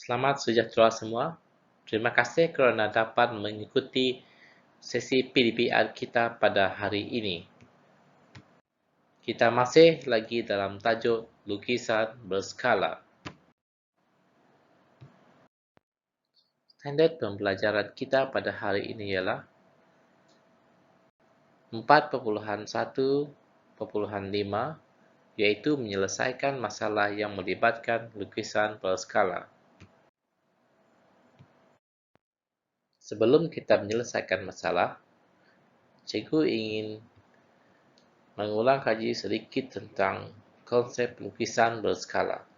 Selamat sejahtera semua. Terima kasih kerana dapat mengikuti sesi PDPR kita pada hari ini. Kita masih lagi dalam tajuk lukisan berskala. Standard pembelajaran kita pada hari ini ialah 4.1.5, iaitu menyelesaikan masalah yang melibatkan lukisan berskala. Sebelum kita menyelesaikan masalah, cikgu ingin mengulang kaji sedikit tentang konsep lukisan berskala.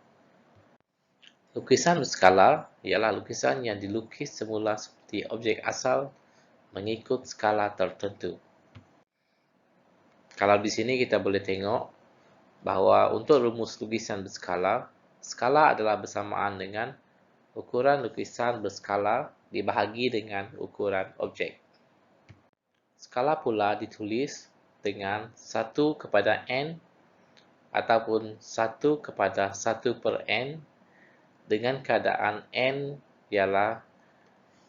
Lukisan berskala ialah lukisan yang dilukis semula seperti objek asal mengikut skala tertentu. Kalau di sini kita boleh tengok bahawa untuk rumus lukisan berskala, skala adalah bersamaan dengan ukuran lukisan berskala dibahagi dengan ukuran objek. Skala pula ditulis dengan 1/n ataupun 1/1/n dengan keadaan n ialah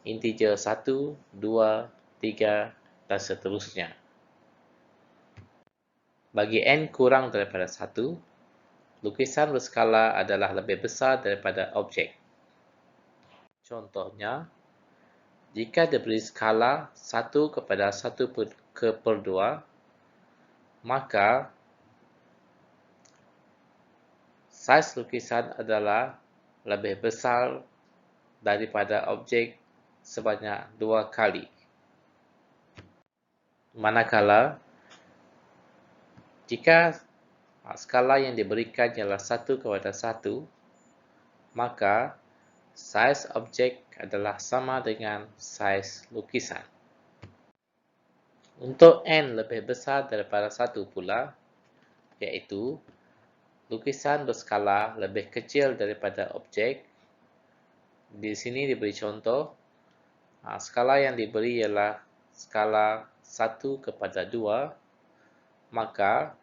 integer 1, 2, 3 dan seterusnya. Bagi n kurang daripada 1, lukisan berskala adalah lebih besar daripada objek. Contohnya, jika diberi skala 1/1/2, maka saiz lukisan adalah lebih besar daripada objek sebanyak 2 kali. Manakala, jika skala yang diberikan ialah 1/1, maka saiz objek adalah sama dengan saiz lukisan. Untuk n lebih besar daripada 1 pula, iaitu lukisan berskala lebih kecil daripada objek. Di sini diberi contoh, skala yang diberi ialah skala 1/2, maka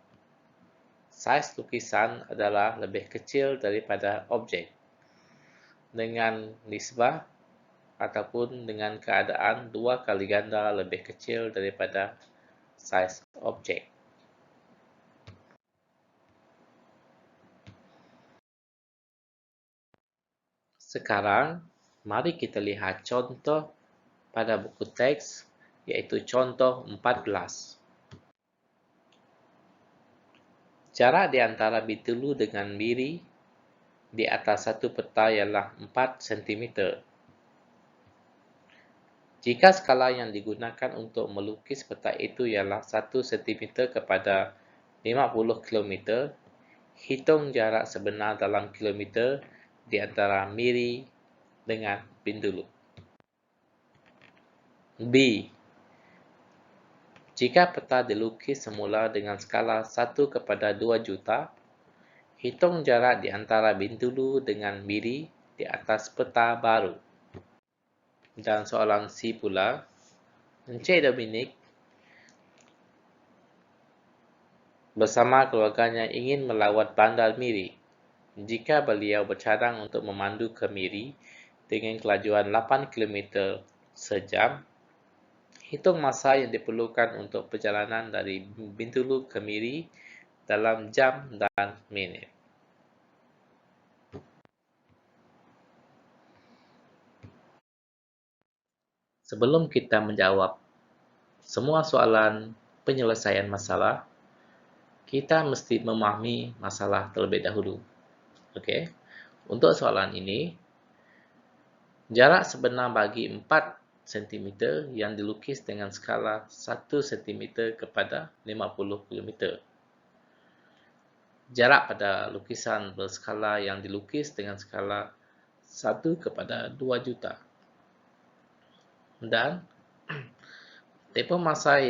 saiz lukisan adalah lebih kecil daripada objek dengan nisbah ataupun dengan keadaan 2 kali ganda lebih kecil daripada saiz objek. Sekarang, mari kita lihat contoh pada buku teks, iaitu contoh 14. Jarak di antara Bintulu dengan Miri di atas satu peta ialah 4 cm. Jika skala yang digunakan untuk melukis peta itu ialah 1 cm kepada 50 km, hitung jarak sebenar dalam kilometer di antara Miri dengan Bintulu. B. Jika peta dilukis semula dengan skala 1/2 juta, hitung jarak di antara Bintulu dengan Miri di atas peta baru. Dan soalan C pula, Encik Dominic bersama keluarganya ingin melawat Bandar Miri. Jika beliau bercadang untuk memandu ke Miri dengan kelajuan 8 km sejam, hitung masa yang diperlukan untuk perjalanan dari Bintulu ke Miri dalam jam dan minit. Sebelum kita menjawab semua soalan penyelesaian masalah, kita mesti memahami masalah terlebih dahulu. Okey. Untuk soalan ini, jarak sebenar bagi 4 cm yang dilukis dengan skala 1 cm kepada 50 km. Jarak pada lukisan berskala yang dilukis dengan skala 1/2 juta. Dan tempoh masa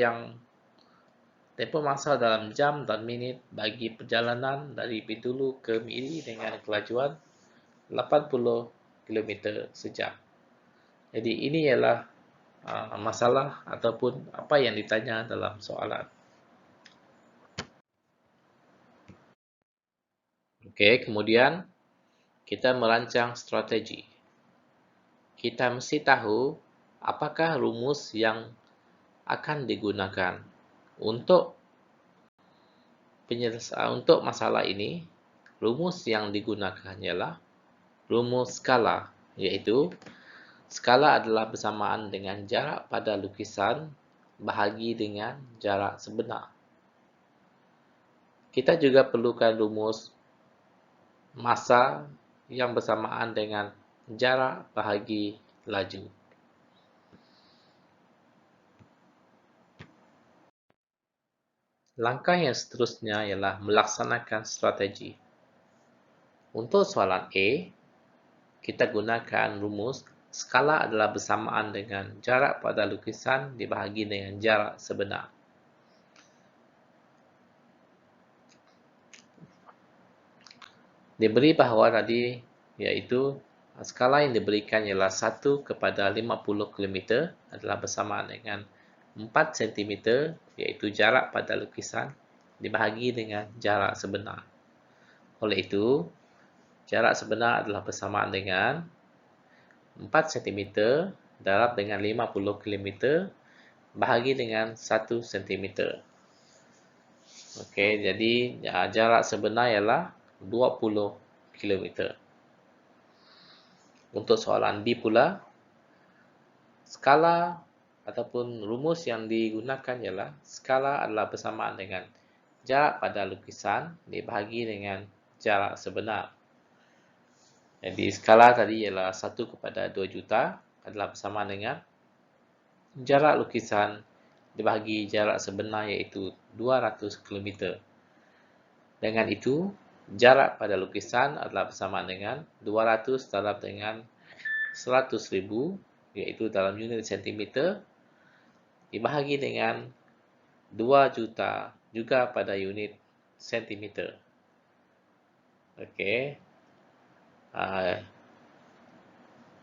dalam jam dan minit bagi perjalanan dari Bintulu ke Miri dengan kelajuan 80 km sejam. Jadi ini ialah masalah ataupun apa yang ditanya dalam soalan. Okey, kemudian kita merancang strategi. kita mesti tahu apakah rumus yang akan digunakan. Untuk untuk masalah ini, rumus yang digunakan ialah rumus skala, iaitu skala adalah bersamaan dengan jarak pada lukisan bahagi dengan jarak sebenar. Kita juga perlukan rumus massa yang bersamaan dengan jarak bahagi laju. Langkah yang seterusnya ialah melaksanakan strategi. Untuk soalan A, kita gunakan rumus skala adalah bersamaan dengan jarak pada lukisan dibahagi dengan jarak sebenar. Diberi bahawa tadi, iaitu skala yang diberikan ialah 1/50 km adalah bersamaan dengan 4 cm, iaitu jarak pada lukisan dibahagi dengan jarak sebenar. Oleh itu, jarak sebenar adalah bersamaan dengan 4 cm darab dengan 50 km bahagi dengan 1 cm. Okey, jadi jarak sebenar ialah 20 km. Untuk soalan B pula, skala ataupun rumus yang digunakan ialah skala adalah bersamaan dengan jarak pada lukisan dibahagi dengan jarak sebenar. Jadi skala tadi ialah 1/2 juta adalah bersamaan dengan jarak lukisan dibahagi jarak sebenar, iaitu 200 km. Dengan itu, jarak pada lukisan adalah bersamaan dengan 200 darab dengan 100,000, iaitu dalam unit sentimeter, dibahagi dengan 2 juta juga pada unit sentimeter. Okey.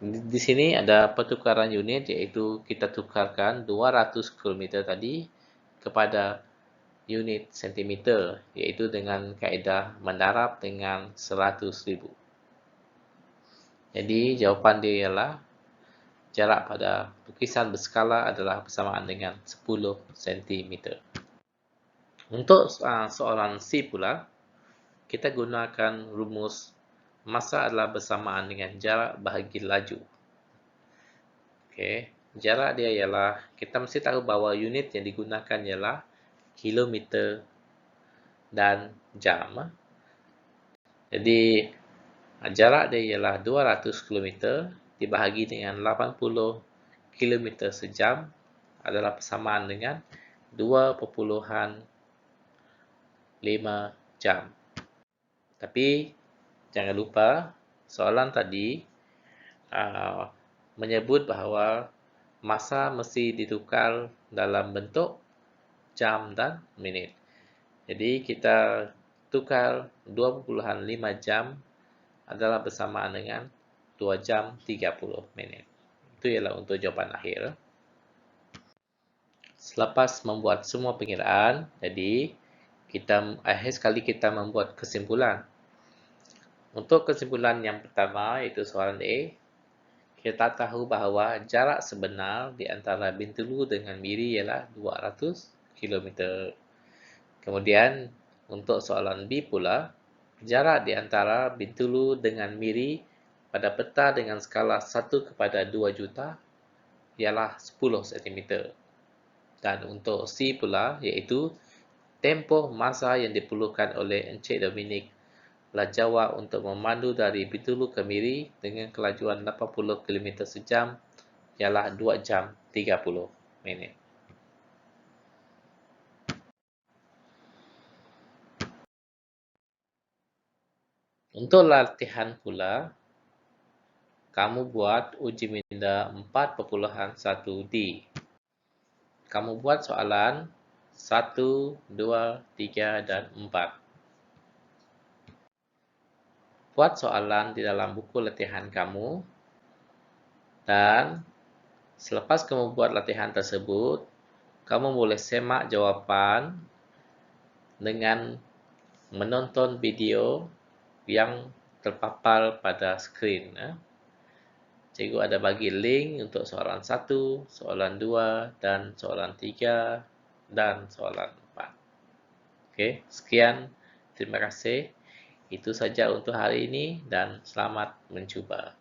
Di sini ada pertukaran unit, iaitu kita tukarkan 200 km tadi kepada unit sentimeter, iaitu dengan kaedah mendarab dengan 100,000. Jadi jawapan dia ialah jarak pada lukisan berskala adalah bersamaan dengan 10 cm. Untuk soalan C pula, kita gunakan rumus massa adalah bersamaan dengan jarak bahagi laju. Okey, jarak dia ialah, kita mesti tahu bahawa unit yang digunakan ialah kilometer dan jam. Jadi jarak dia ialah 200 km dibahagi dengan 80 km sejam adalah bersamaan dengan 2.5 jam. Tapi jangan lupa soalan tadi menyebut bahawa masa mesti ditukar dalam bentuk jam dan minit. Jadi kita tukar 2.5 jam adalah bersamaan dengan 2 jam 30 minit. Itu ialah untuk jawapan akhir. Selepas membuat semua pengiraan, jadi akhir sekali kita membuat kesimpulan. Untuk kesimpulan yang pertama, iaitu soalan A, kita tahu bahawa jarak sebenar di antara Bintulu dengan Miri ialah 200 km. Kemudian, untuk soalan B pula, jarak di antara Bintulu dengan Miri pada peta dengan skala 1/2 juta ialah 10 cm. Dan untuk C pula, iaitu tempoh masa yang diperlukan oleh Encik Dominik Lajawa untuk memandu dari Bintulu ke Miri dengan kelajuan 80 km sejam ialah 2 jam 30 minit. Untuk latihan pula, kamu buat uji minda 4.1D. Kamu buat soalan 1, 2, 3, dan 4. Buat soalan di dalam buku latihan kamu, dan selepas kamu buat latihan tersebut, kamu boleh semak jawapan dengan menonton video yang terpapar pada skrin. Cikgu ada bagi link untuk soalan 1, soalan 2, dan soalan 3, dan soalan 4. Oke, sekian. Terima kasih. Itu saja untuk hari ini dan selamat mencuba.